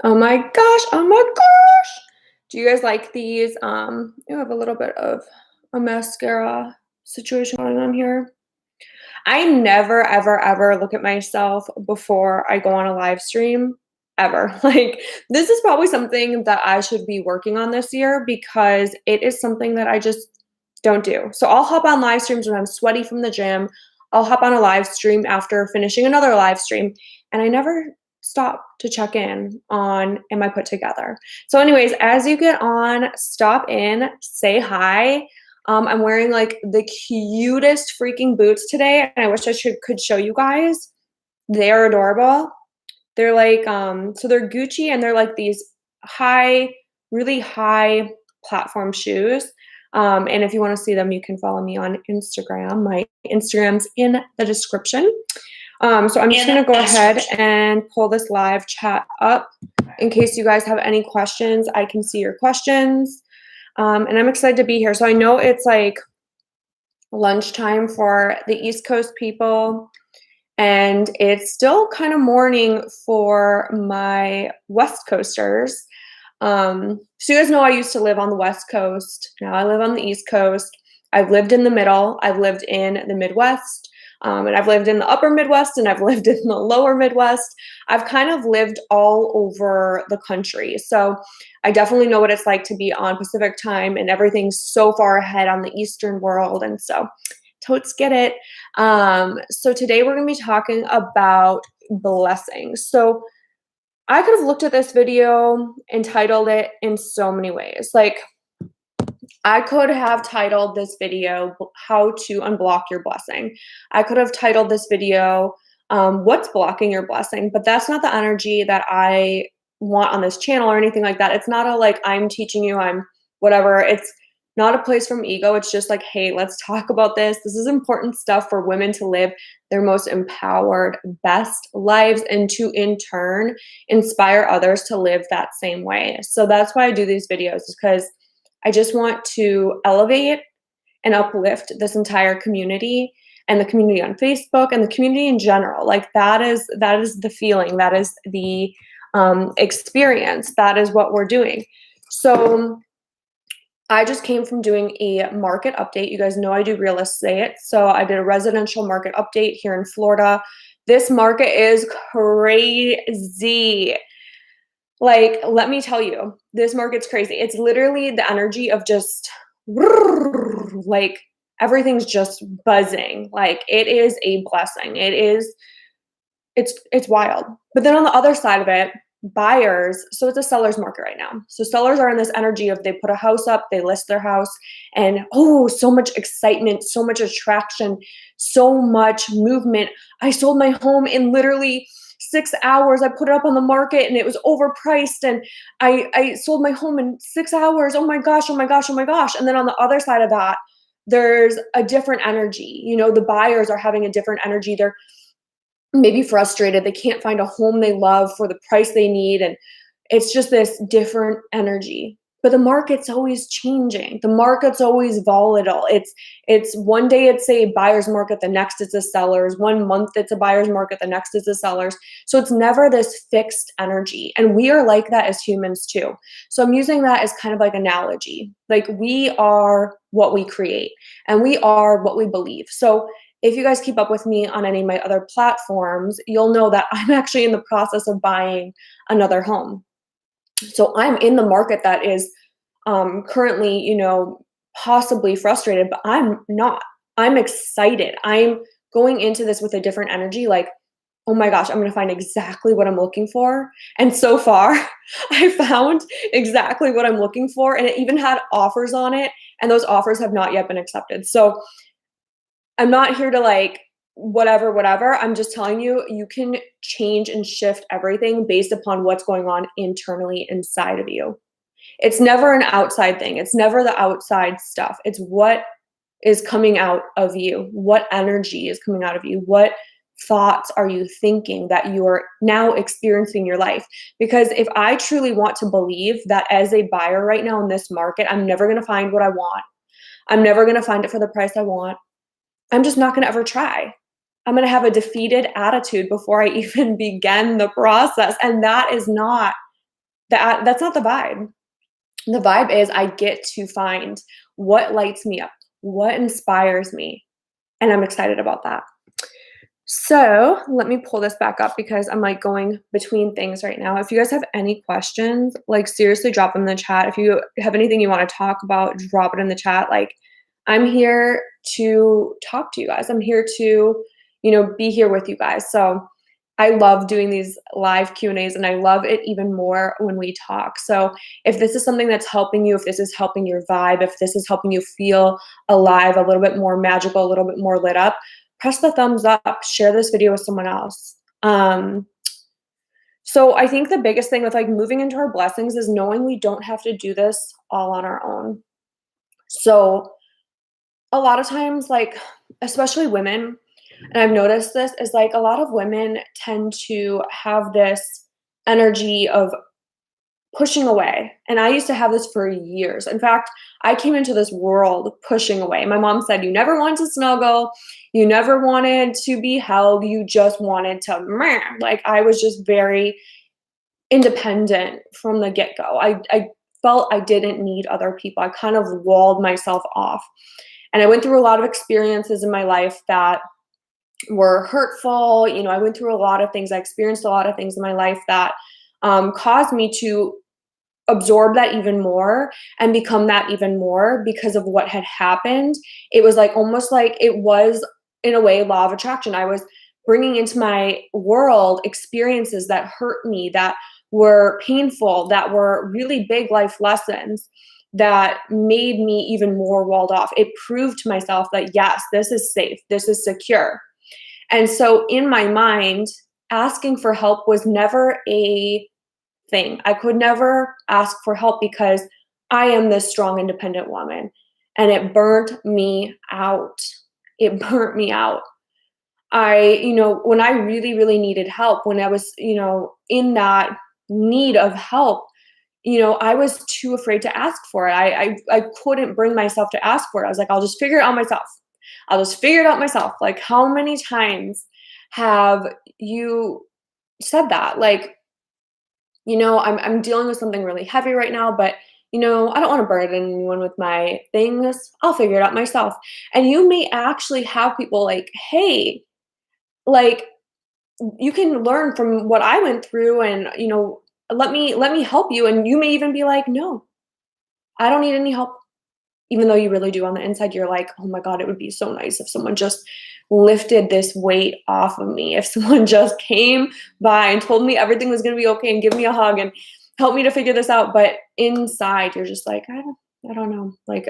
Oh my gosh, oh my gosh. Do you guys like these? You have a little bit of a mascara situation going on here. I never, ever, ever look at myself before I go on a live stream, ever. Like, this is probably something that I should be working on this year because it is something that I just don't do. So I'll hop on live streams when I'm sweaty from the gym. I'll hop on a live stream after finishing another live stream, and I never stop to check in on am I put together. So, anyways, as you get on, stop in, say hi. I'm wearing like the cutest freaking boots today, and I wish I could show you guys. They are adorable. They're like so they're Gucci and they're like these high, really high platform shoes. And if you want to see them, you can follow me on Instagram. My Instagram's in the description. So I'm just gonna go ahead and pull this live chat up in case you guys have any questions. I can see your questions. And I'm excited to be here. So I know it's like lunchtime for the East Coast people, and it's still kind of morning for my West Coasters. So you guys know I used to live on the West Coast. Now I live on the East Coast. I've lived in the middle. I've lived in the Midwest. And I've lived in the upper Midwest and I've lived in the lower Midwest. I've kind of lived all over the country. So I definitely know what it's like to be on Pacific time and everything's so far ahead on the Eastern world. And so totes get it. So today we're going to be talking about blessings. So I could have looked at this video and titled it in so many ways. Like, I could have titled this video, How to Unblock Your Blessing. I could have titled this video, What's Blocking Your Blessing? But that's not the energy that I want on this channel or anything like that. It's not a like, I'm teaching you, I'm whatever. It's not a place from ego. It's just like, hey, let's talk about this. This is important stuff for women to live their most empowered, best lives and to in turn inspire others to live that same way. So that's why I do these videos, because I just want to elevate and uplift this entire community and the community on Facebook and the community in general. Like that is the feeling, that is the experience, that is what we're doing. So I just came from doing a market update. You guys know I do real estate. So I did a residential market update here in Florida. This market is crazy. Like, let me tell you, this market's crazy. It's literally the energy of just like everything's just buzzing. Like it is a blessing. It's wild. But then on the other side of it, buyers, so it's a seller's market right now. So sellers are in this energy of they put a house up, they list their house, and oh, so much excitement, so much attraction, so much movement. I sold my home in literally 6 hours. I put it up on the market and it was overpriced, and I sold my home in 6 hours. Oh my gosh, oh my gosh, oh my gosh. And then on the other side of that, there's a different energy. You know, the buyers are having a different energy. They're maybe frustrated. They can't find a home they love for the price they need. And it's just this different energy. But the market's always changing. The market's always volatile. It's one day it's a buyer's market, the next it's a seller's. 1 month it's a buyer's market, the next is a seller's. So it's never this fixed energy. And we are like that as humans too. So I'm using that as kind of like analogy. Like we are what we create and we are what we believe. So if you guys keep up with me on any of my other platforms, you'll know that I'm actually in the process of buying another home. So I'm in the market that is currently, you know, possibly frustrated, but I'm not. I'm excited. I'm going into this with a different energy, like, oh my gosh, I'm going to find exactly what I'm looking for. And so far, I found exactly what I'm looking for. And it even had offers on it. And those offers have not yet been accepted. So I'm not here to like whatever, whatever. I'm just telling you, you can change and shift everything based upon what's going on internally inside of you. It's never an outside thing. It's never the outside stuff. It's what is coming out of you. What energy is coming out of you? What thoughts are you thinking that you are now experiencing your life? Because if I truly want to believe that as a buyer right now in this market, I'm never going to find what I want. I'm never going to find it for the price I want. I'm just not going to ever try. I'm going to have a defeated attitude before I even begin the process. And that is not that's not the vibe. The vibe is I get to find what lights me up, what inspires me, and I'm excited about that. So let me pull this back up because I'm like going between things right now. If you guys have any questions, like seriously drop them in the chat. If you have anything you want to talk about, drop it in the chat. Like I'm here to talk to you guys. I'm here to, be here with you guys. So I love doing these live Q&As and I love it even more when we talk. So if this is something that's helping you, if this is helping your vibe, if this is helping you feel alive, a little bit more magical, a little bit more lit up, press the thumbs up, share this video with someone else. So I think the biggest thing with like moving into our blessings is knowing we don't have to do this all on our own. So a lot of times, like, especially women, and I've noticed this, is like a lot of women tend to have this energy of pushing away. And I used to have this for years. In fact, I came into this world pushing away. My mom said, you never wanted to snuggle, you never wanted to be held, you just wanted to, meh. Like, I was just very independent from the get go. I felt I didn't need other people. I kind of walled myself off. And I went through a lot of experiences in my life that were hurtful. I went through a lot of things. I experienced a lot of things in my life that caused me to absorb that even more and become that even more because of what had happened. It was like almost like it was, in a way, law of attraction. I was bringing into my world experiences that hurt me, that were painful, that were really big life lessons that made me even more walled off. It proved to myself that, yes, this is safe, this is secure. And so in my mind, asking for help was never a thing. I could never ask for help because I am this strong, independent woman. And it burnt me out. It burnt me out. When I really, really needed help, when I was, in that need of help, I was too afraid to ask for it. I couldn't bring myself to ask for it. I was like, I'll just figure it out myself. I'll just figure it out myself. Like, how many times have you said that? Like, I'm dealing with something really heavy right now, but I don't want to burden anyone with my things. I'll figure it out myself. And you may actually have people like, hey, like you can learn from what I went through and, let me help you. And you may even be like, no, I don't need any help. Even though you really do on the inside, you're like, oh my God, it would be so nice if someone just lifted this weight off of me. If someone just came by and told me everything was going to be okay and give me a hug and help me to figure this out. But inside, you're just like, I don't know. Like,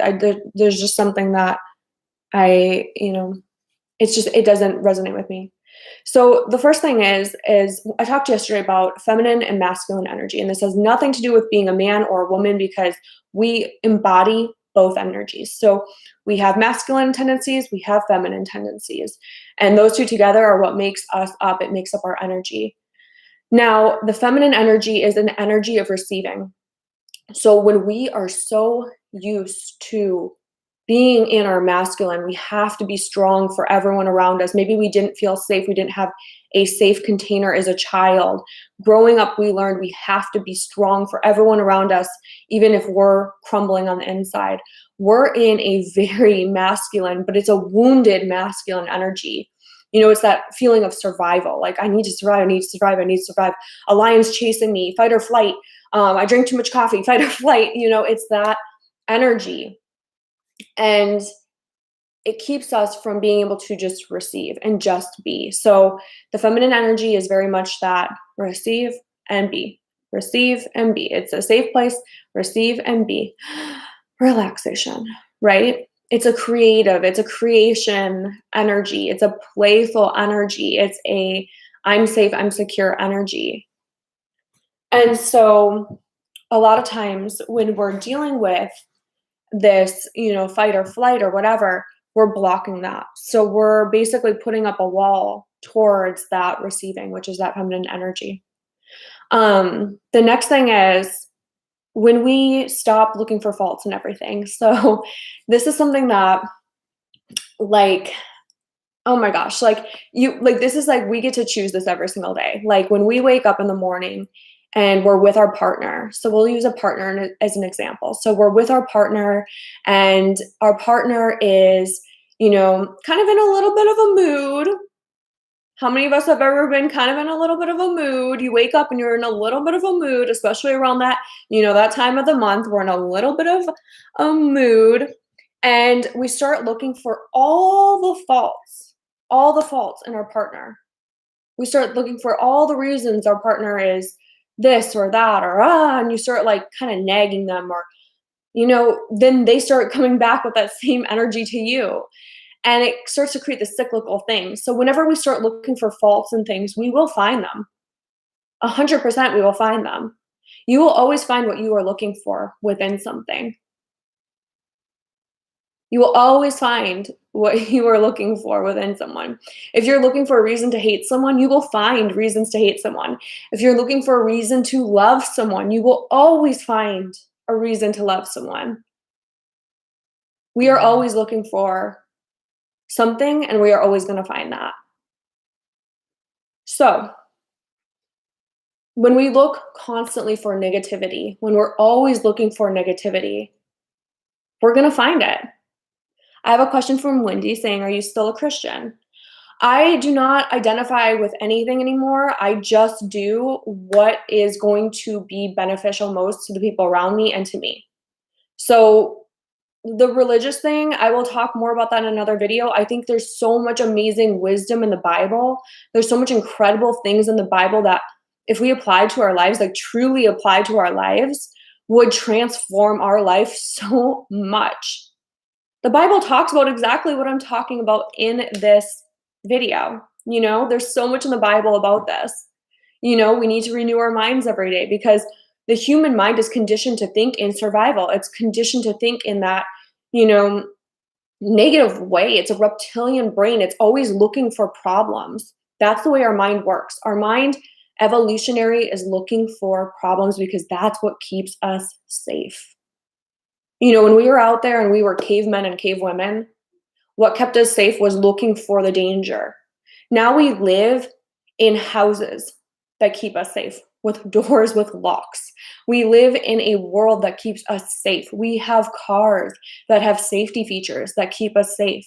there's just something that it doesn't resonate with me. So the first thing is I talked yesterday about feminine and masculine energy, and this has nothing to do with being a man or a woman because we embody both energies. So we have masculine tendencies, we have feminine tendencies, and those two together are what makes us up. It makes up our energy. Now, the feminine energy is an energy of receiving. So when we are so used to being in our masculine, we have to be strong for everyone around us. Maybe we didn't feel safe. We didn't have a safe container as a child. Growing up, we learned we have to be strong for everyone around us, even if we're crumbling on the inside. We're in a very masculine, but it's a wounded masculine energy. It's that feeling of survival. Like, I need to survive, I need to survive, I need to survive. A lion's chasing me, fight or flight. I drink too much coffee, fight or flight. It's that energy. And it keeps us from being able to just receive and just be. So the feminine energy is very much that receive and be. Receive and be. It's a safe place. Receive and be. Relaxation, right? It's a creation energy. It's a playful energy. It's a I'm safe, I'm secure energy. And so a lot of times when we're dealing with this, fight or flight or whatever, we're blocking that. So we're basically putting up a wall towards that receiving, which is that feminine energy. The next thing is when we stop looking for faults in everything. So this is something that, like, oh my gosh, this is like we get to choose this every single day. Like when we wake up in the morning and we're with our partner. So we'll use a partner as an example. So we're with our partner, and our partner is, kind of in a little bit of a mood. How many of us have ever been kind of in a little bit of a mood? You wake up and you're in a little bit of a mood, especially around that time of the month. We're in a little bit of a mood, and we start looking for all the faults in our partner. We start looking for all the reasons our partner is this or that or and you start like kind of nagging them, or then they start coming back with that same energy to you, and it starts to create this cyclical thing. So whenever we start looking for faults and things, we will find them. 100% we will find them. You will always find what you are looking for within something. You will always find what you are looking for within someone. If you're looking for a reason to hate someone, you will find reasons to hate someone. If you're looking for a reason to love someone, you will always find a reason to love someone. We are always looking for something, and we are always going to find that. So, when we look constantly for negativity, when we're always looking for negativity, we're going to find it. I have a question from Wendy saying, "Are you still a Christian?" I do not identify with anything anymore. I just do what is going to be beneficial most to the people around me and to me. So, the religious thing, I will talk more about that in another video. I think there's so much amazing wisdom in the Bible. There's so much incredible things in the Bible that if we applied to our lives, like truly applied to our lives, would transform our life so much. The Bible talks about exactly what I'm talking about in this video. There's so much in the Bible about this. We need to renew our minds every day because the human mind is conditioned to think in survival. It's conditioned to think in that, negative way. It's a reptilian brain. It's always looking for problems. That's the way our mind works. Our mind, evolutionary, is looking for problems because that's what keeps us safe. When we were out there and we were cavemen and cavewomen, what kept us safe was looking for the danger. Now we live in houses that keep us safe, with doors with locks. We live in a world that keeps us safe. We have cars that have safety features that keep us safe.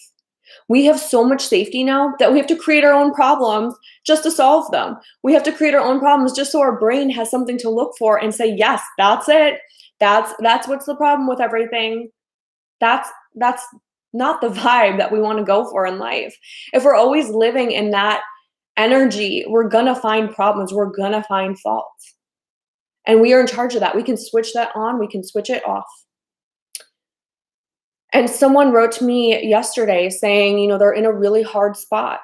We have so much safety now that we have to create our own problems just to solve them. We have to create our own problems just so our brain has something to look for and say, yes, that's it. That's what's the problem with everything. That's not the vibe that we want to go for in life. If we're always living in that energy, we're going to find problems. We're going to find faults. And we are in charge of that. We can switch that on. We can switch it off. And someone wrote to me yesterday saying, they're in a really hard spot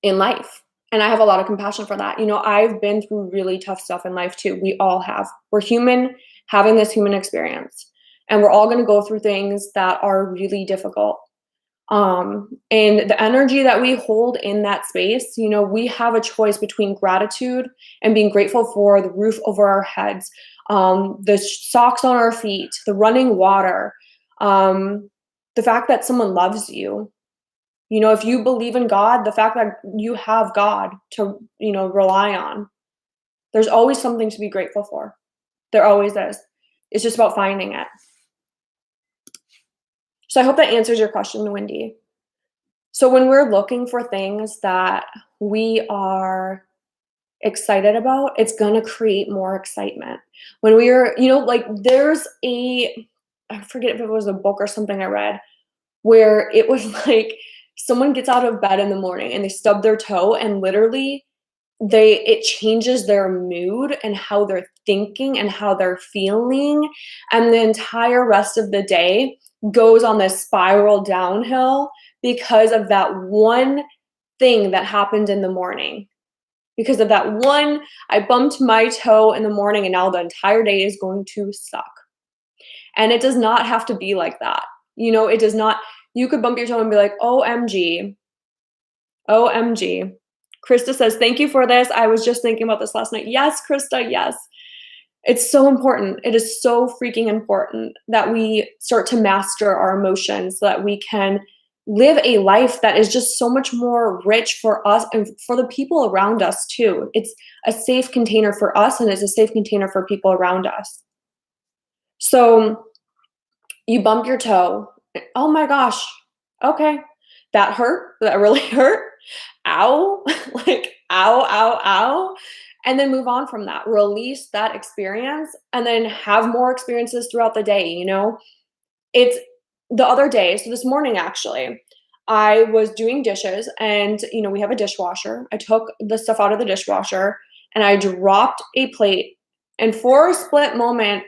in life. And I have a lot of compassion for that. I've been through really tough stuff in life too. We all have. We're human, having this human experience. And we're all going to go through things that are really difficult. And the energy that we hold in that space, we have a choice between gratitude and being grateful for the roof over our heads, the socks on our feet, the running water, the fact that someone loves you. If you believe in God, the fact that you have God to, rely on, there's always something to be grateful for. There always is. It's just about finding it. So I hope that answers your question, Wendy. So when we're looking for things that we are excited about, it's going to create more excitement. When we are, there's I forget if it was a book or something I read, where it was like someone gets out of bed in the morning and they stub their toe, and literally it changes their mood and how they're thinking and how they're feeling, and the entire rest of the day goes on this spiral downhill because of that one thing that happened in the morning. Because of that one, I bumped my toe in the morning, and now the entire day is going to suck. And it does not have to be like that. It does not. You could bump your toe and be like, OMG. OMG. Krista says, thank you for this. I was just thinking about this last night. Yes, Krista, yes. It's so important. It is so freaking important that we start to master our emotions so that we can, live a life that is just so much more rich for us and for the people around us too. It's a safe container for us and it's a safe container for people around us. So you bump your toe. Oh my gosh. Okay. That hurt. That really hurt. Ow. Like, ow, ow, ow. And then move on from that. Release that experience and then have more experiences throughout the day. It's the other day. So this morning, actually, I was doing dishes and, we have a dishwasher. I took the stuff out of the dishwasher and I dropped a plate. And for a split moment,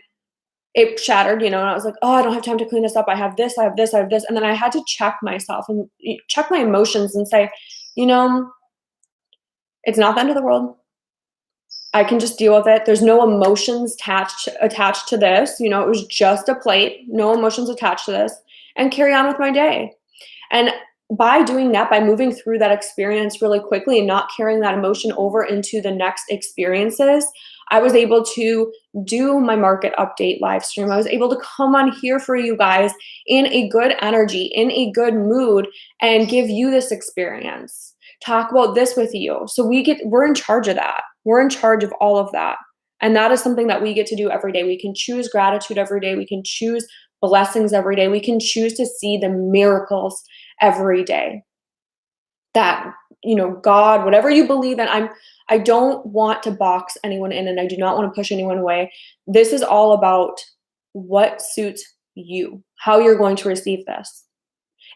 it shattered, and I was like, "Oh, I don't have time to clean this up. I have this, I have this, I have this." And then I had to check myself and check my emotions and say, "You know, it's not the end of the world. I can just deal with it. There's no emotions attached to this. It was just a plate, no emotions attached to this, and carry on with my day." And by doing that, by moving through that experience really quickly and not carrying that emotion over into the next experiences, I was able to do my market update live stream. I was able to come on here for you guys in a good energy, in a good mood, and give you this experience. Talk about this with you. So we're in charge of that. We're in charge of all of that. And that is something that we get to do every day. We can choose gratitude every day. We can choose blessings every day. We can choose to see the miracles every day. That, God, whatever you believe in, I don't want to box anyone in and I do not want to push anyone away. This is all about what suits you, how you're going to receive this.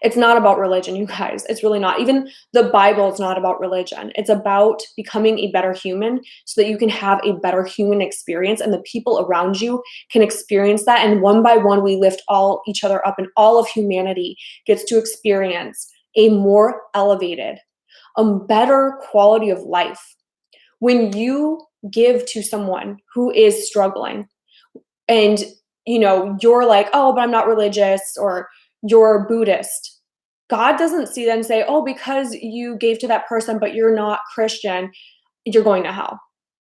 It's not about religion, you guys. It's really not. Even the Bible is not about religion. It's about becoming a better human so that you can have a better human experience and the people around you can experience that. And one by one, we lift each other up and all of humanity gets to experience a more elevated, a better quality of life. When you give to someone who is struggling and, you're like, "Oh, but I'm not religious," or "You're Buddhist." God doesn't see them and say, "Oh, because you gave to that person, but you're not Christian, you're going to hell."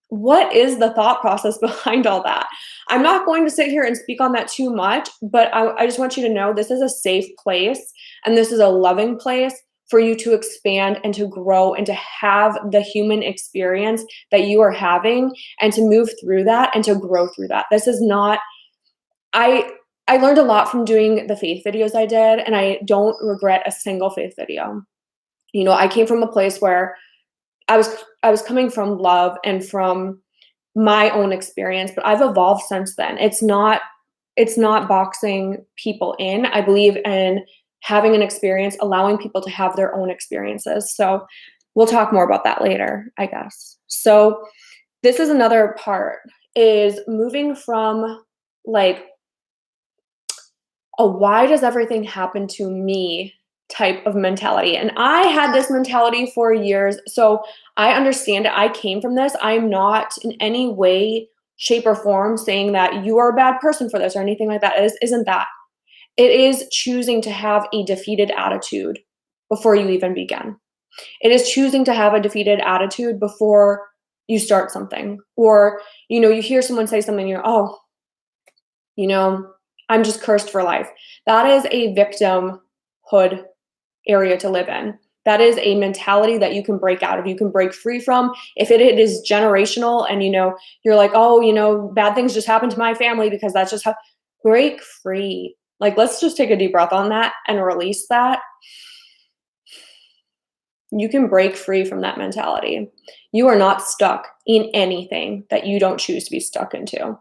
What is the thought process behind all that? I'm not going to sit here and speak on that too much, but I just want you to know this is a safe place and this is a loving place for you to expand and to grow and to have the human experience that you are having and to move through that and to grow through that. This is not, I learned a lot from doing the faith videos I did, and I don't regret a single faith video. I came from a place where I was coming from love and from my own experience, but I've evolved since then. It's not boxing people in. I believe in having an experience, allowing people to have their own experiences. So we'll talk more about that later, I guess. So this is another part is moving from like a why does everything happen to me type of mentality. And I had this mentality for years. So I understand it. I came from this. I'm not in any way, shape, or form saying that you are a bad person for this or anything like that. Isn't that. It is choosing to have a defeated attitude before you even begin. It is choosing to have a defeated attitude before you start something. Or, you hear someone say something, you're, "Oh, I'm just cursed for life." That is a victimhood area to live in. That is a mentality that you can break out of. You can break free from. If it is generational and you're like, "Oh, bad things just happen to my family because that's just how." Break free. Like, let's just take a deep breath on that and release that. You can break free from that mentality. You are not stuck in anything that you don't choose to be stuck into.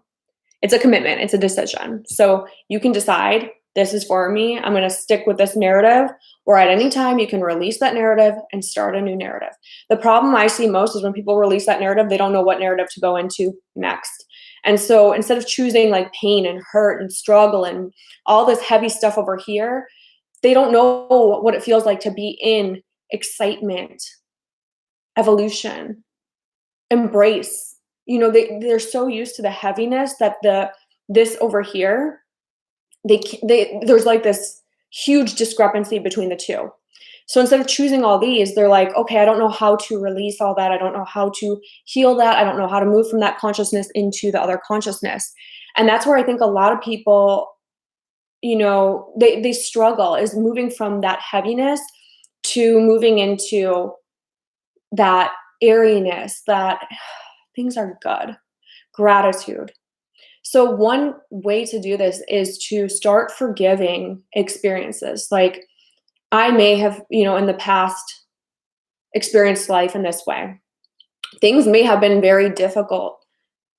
It's a commitment, it's a decision. So you can decide, this is for me, I'm going to stick with this narrative, or at any time you can release that narrative and start a new narrative. The problem I see most is when people release that narrative, they don't know what narrative to go into next. And so instead of choosing like pain and hurt and struggle and all this heavy stuff over here, they don't know what it feels like to be in excitement, evolution, embrace. They're so used to the heaviness that this over here, there's like this huge discrepancy between the two. So instead of choosing all these, they're like, "Okay, I don't know how to release all that. I don't know how to heal that. I don't know how to move from that consciousness into the other consciousness." And that's where I think a lot of people they struggle, is moving from that heaviness to moving into that airiness, that things are good, gratitude. So one way to do this is to start forgiving experiences. Like, I may have, in the past experienced life in this way. Things may have been very difficult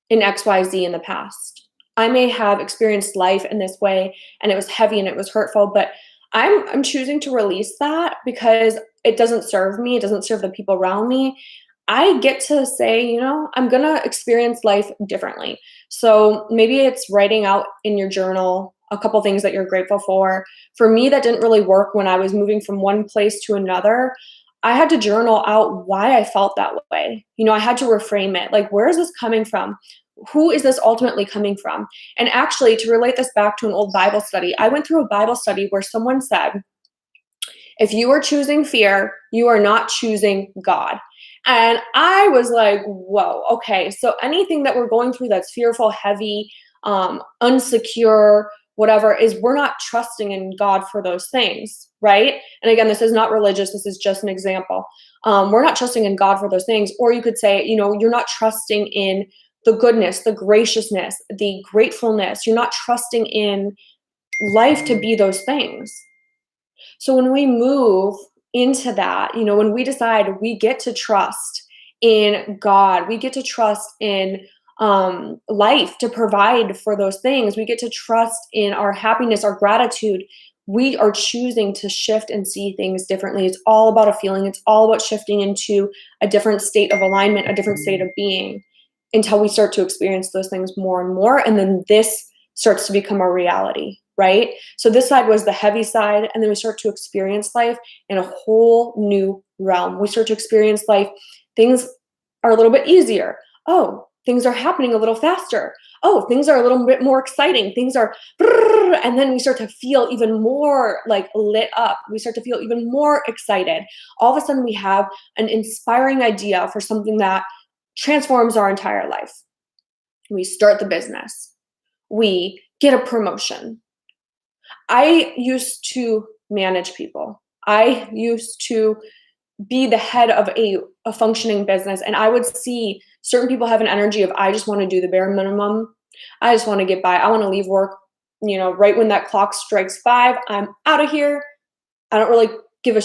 in XYZ in the past. I may have experienced life in this way and it was heavy and it was hurtful, but I'm choosing to release that because it doesn't serve me, it doesn't serve the people around me. I get to say, I'm going to experience life differently. So maybe it's writing out in your journal a couple things that you're grateful for. For me, that didn't really work when I was moving from one place to another. I had to journal out why I felt that way. I had to reframe it. Like, where is this coming from? Who is this ultimately coming from? And actually, to relate this back to an old Bible study, I went through a Bible study where someone said, if you are choosing fear, you are not choosing God. And I was like, whoa, okay. So anything that we're going through that's fearful, heavy, unsecure, whatever, is we're not trusting in God for those things, right? And again, this is not religious. This is just an example. We're not trusting in God for those things. Or you could say, you're not trusting in the goodness, the graciousness, the gratefulness. You're not trusting in life to be those things. So when we move into that, when we decide we get to trust in God, we get to trust in life to provide for those things, we get to trust in our happiness, our gratitude. We are choosing to shift and see things differently. It's all about a feeling. It's all about shifting into a different state of alignment, a different state of being, until we start to experience those things more and more. And then this starts to become a reality, right? So this side was the heavy side, and then we start to experience life in a whole new realm. We start to experience life. Things are a little bit easier. Oh, things are happening a little faster. Oh, things are a little bit more exciting. Things are, and then we start to feel even more like lit up. We start to feel even more excited. All of a sudden we have an inspiring idea for something that transforms our entire life. We start the business. We get a promotion. I used to manage people. I used to be the head of a functioning business, and I would see certain people have an energy of, I just want to do the bare minimum. I just want to get by. I want to leave work, right when that clock strikes 5, I'm out of here. I don't really give a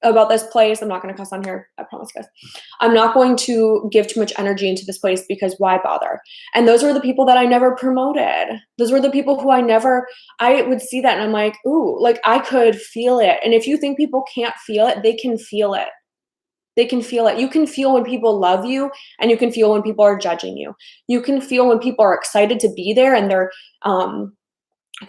about this place. I'm not going to cuss on here. I promise, guys. I'm not going to give too much energy into this place because why bother? And those were the people that I never promoted. Those were the people who I would see that and I'm like, ooh, like I could feel it. And if you think people can't feel it, they can feel it. They can feel it. You can feel when people love you, and you can feel when people are judging you. You can feel when people are excited to be there and they're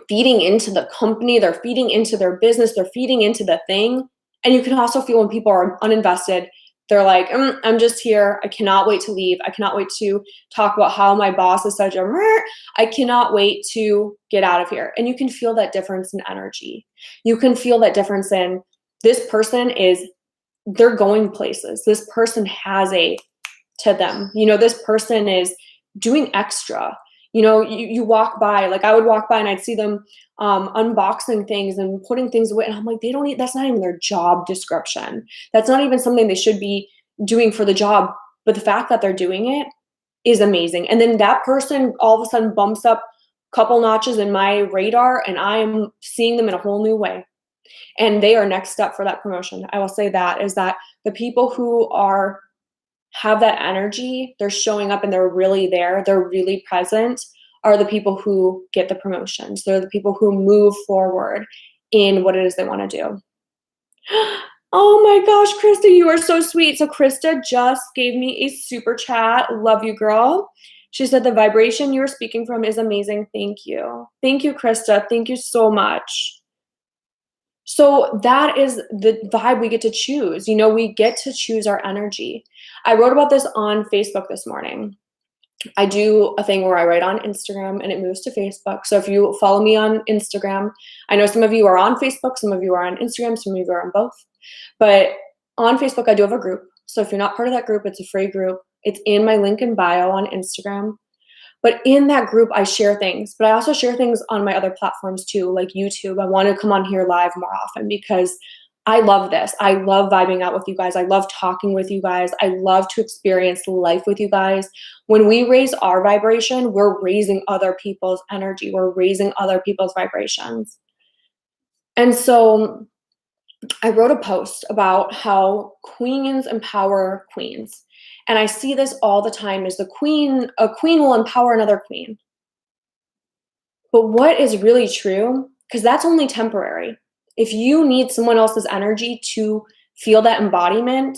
feeding into the company, they're feeding into their business, they're feeding into the thing. And you can also feel when people are uninvested. They're like, I'm just here. I cannot wait to leave. I cannot wait to talk about how my boss is such a I cannot wait to get out of here. And you can feel that difference in energy. You can feel that difference in this person they're going places. This person has to them. This person is doing extra. You walk by, like I would walk by and I'd see them unboxing things and putting things away. And I'm like, that's not even their job description. That's not even something they should be doing for the job. But the fact that they're doing it is amazing. And then that person all of a sudden bumps up a couple notches in my radar and I'm seeing them in a whole new way. And they are next up for that promotion. I will say that is that the people who have that energy, they're showing up and they're really there, they're really present, are the people who get the promotions. They're the people who move forward in what it is they want to do. Oh my gosh, Krista, you are so sweet. So Krista just gave me a super chat. Love you, girl. She said the vibration you're speaking from is amazing. Thank you. Thank you, Krista. Thank you so much. So that is the vibe we get to choose. We get to choose our energy. I wrote about this on Facebook this morning. I do a thing where I write on Instagram and it moves to Facebook. So if you follow me on Instagram, I know some of you are on Facebook, some of you are on Instagram, some of you are on both. But on Facebook, I do have a group. So if you're not part of that group, it's a free group. It's in my link in bio on Instagram. But in that group, I share things, but I also share things on my other platforms too, like YouTube. I want to come on here live more often because I love this. I love vibing out with you guys. I love talking with you guys. I love to experience life with you guys. When we raise our vibration, we're raising other people's energy. We're raising other people's vibrations. And so I wrote a post about how queens empower queens. And I see this all the time is a queen will empower another queen. But what is really true, because that's only temporary. If you need someone else's energy to feel that embodiment,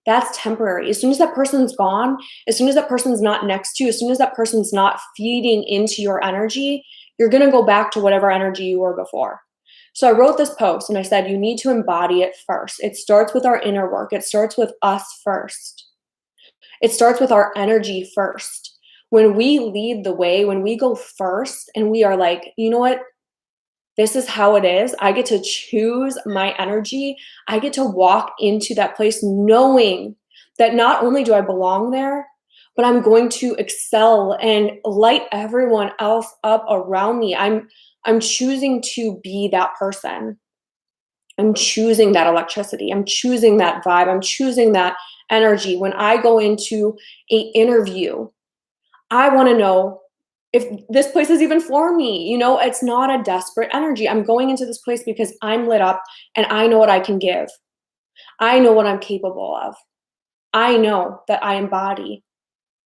that's temporary. As soon as that person's gone, as soon as that person's not next to you, as soon as that person's not feeding into your energy, you're going to go back to whatever energy you were before. So I wrote this post and I said, you need to embody it first. It starts with our inner work. It starts with us first. It starts with our energy first. When we lead the way, when we go first and we are like, you know what? This is how it is. I get to choose my energy. I get to walk into that place knowing that not only do I belong there, but I'm going to excel and light everyone else up around me. I'm choosing to be that person. I'm choosing that electricity. I'm choosing that vibe. I'm choosing that energy. When I go into an interview, I want to know if this place is even for me. You know, it's not a desperate energy. I'm going into this place because I'm lit up and I know what I can give. I know what I'm capable of. I know that I embody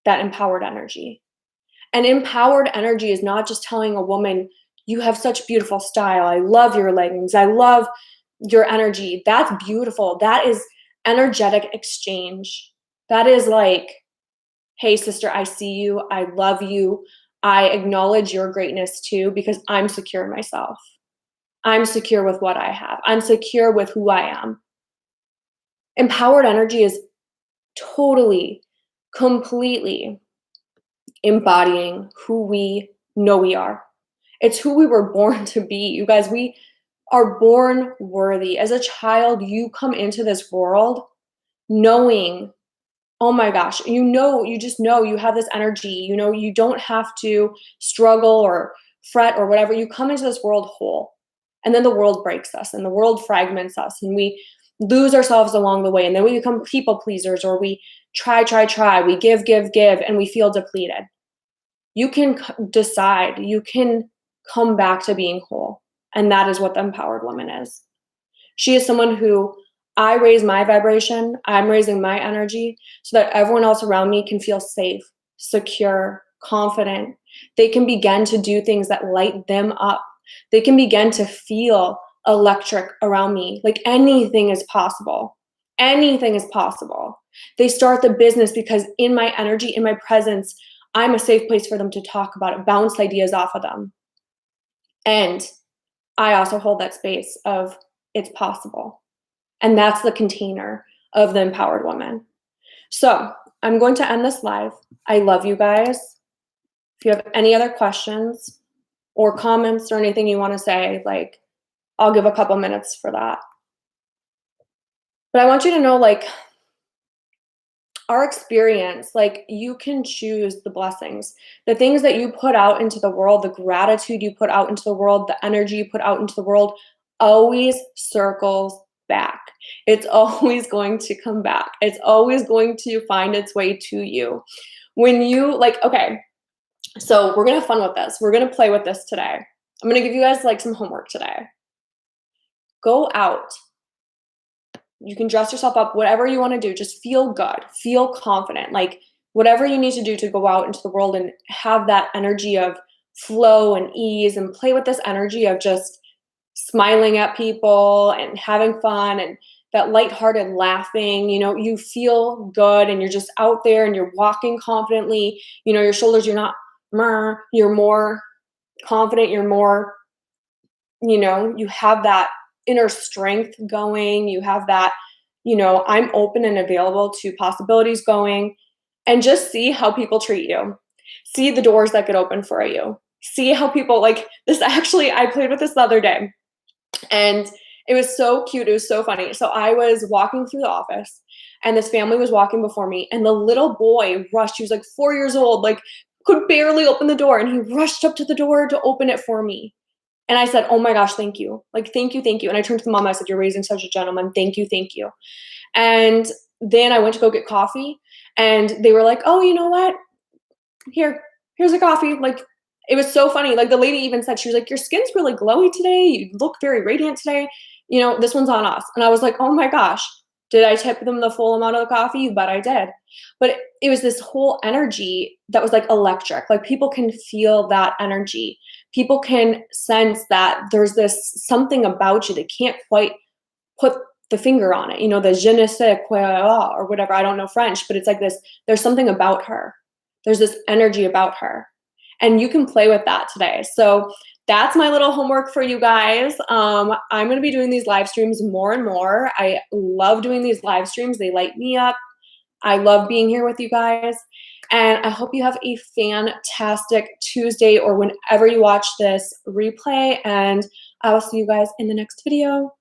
that empowered energy. And empowered energy is not just telling a woman, you have such beautiful style. I love your leggings. I love your energy. That's beautiful. That is energetic exchange. That is like, hey, sister, I see you. I love you. I acknowledge your greatness too because I'm secure in myself. I'm secure with what I have. I'm secure with who I am. Empowered energy is totally, completely embodying who we know we are. It's who we were born to be. You guys, we are born worthy. As a child, you come into this world knowing, oh my gosh, you just know you have this energy. You know, you don't have to struggle or fret or whatever. You come into this world whole. And then the world breaks us and the world fragments us and we lose ourselves along the way. And then we become people pleasers or we try. We give, and we feel depleted. You can decide, you can come back to being whole. And that is what the empowered woman is. She is someone who I raise my vibration, I'm raising my energy so that everyone else around me can feel safe, secure, confident. They can begin to do things that light them up. They can begin to feel electric around me. Like anything is possible. Anything is possible. They start the business because in my energy, in my presence, I'm a safe place for them to talk about it, bounce ideas off of them. And I also hold that space of it's possible. And that's the container of the empowered woman. So I'm going to end this live. I love you guys. If you have any other questions or comments or anything you want to say, like, I'll give a couple minutes for that. But I want you to know, like, our experience, like, you can choose the blessings, the things that you put out into the world, the gratitude you put out into the world, the energy you put out into the world always circles back. It's always going to come back. It's always going to find its way to you. When you, like, okay, so we're going to have fun with this. We're going to play with this today. I'm going to give you guys like some homework today. Go out. You can dress yourself up, whatever you want to do. Just feel good, feel confident. Like whatever you need to do to go out into the world and have that energy of flow and ease and play with this energy of just smiling at people and having fun and that lighthearted laughing. You know, you feel good and you're just out there and you're walking confidently. You know, your shoulders, you're not, you're more confident. You're more, you know, you have that inner strength going. You have that, you know, I'm open and available to possibilities going, and just see how people treat you. See the doors that get open for you. See how people like this. Actually, I played with this the other day and it was so cute. It was so funny. So I was walking through the office and this family was walking before me and the little boy rushed. He was like 4 years old, like could barely open the door, and he rushed up to the door to open it for me. And I said, "Oh my gosh, thank you. Like, thank you, thank you." And I turned to the mom, I said, "You're raising such a gentleman. Thank you, thank you." And then I went to go get coffee, and they were like, "Oh, you know what? Here's a coffee." Like, it was so funny. Like, the lady even said, she was like, "Your skin's really glowy today. You look very radiant today. This one's on us." And I was like, "Oh my gosh, did I tip them the full amount of the coffee?" You bet I did. But it was this whole energy that was like electric. Like, people can feel that energy. People can sense that there's this something about you. They can't quite put the finger on it. The je ne sais quoi or whatever. I don't know French, but it's like this. There's something about her. There's this energy about her. And you can play with that today. So that's my little homework for you guys. I'm going to be doing these live streams more and more. I love doing these live streams. They light me up. I love being here with you guys. And I hope you have a fantastic Tuesday or whenever you watch this replay. And I will see you guys in the next video.